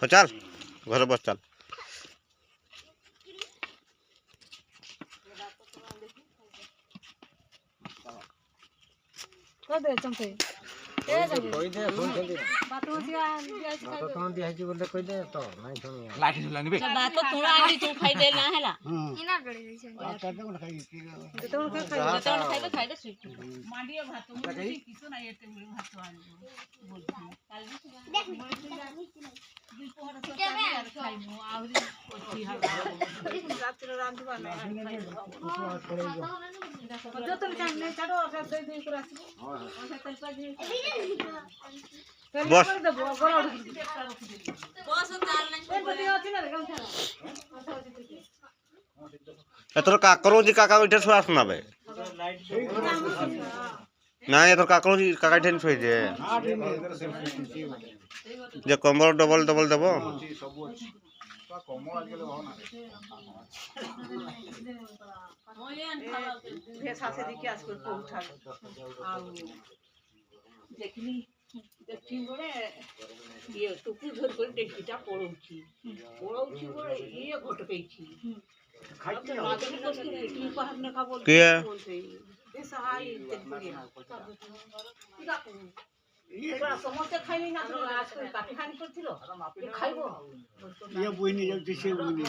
चल घर बस चल दे चमचे कोई दे फोन कर दे बात होतिया तो तोन दिया जी बोले कोई दे तो नहीं सुन लाठी झुला निबे बात तो तोरा आंडी तू खाई दे ना हैला इना गड़ी दे छै बात कर दे खाई तो खाई दे सुई मांडिया भात मुझे किसो ना एते मुळे भात आनी बोलती काल देख बिल पोहर तो यार खाई मु आवरी ओठी हवा रात्र रांधवा ना जो तुम सामने चढ़ो अगर दे दे कर आसी बस एथर काकरोजी काका इठे छुआ सुनाबे ना एथर काकरोजी काका इठे छुए जे कमर डबल डबल देबो देखी बड़े ये टुकु धर कर देखीटा पड़ौची पड़ौची बड़े ये घटकैची खाइते मादन को की पहर ने का बोलते ए सहाय तेरिया ये समोसे खाइनी ना आज कोई काटी खानी करथिलो ये खाइबो ये बुइनी जब दिसे बुइनी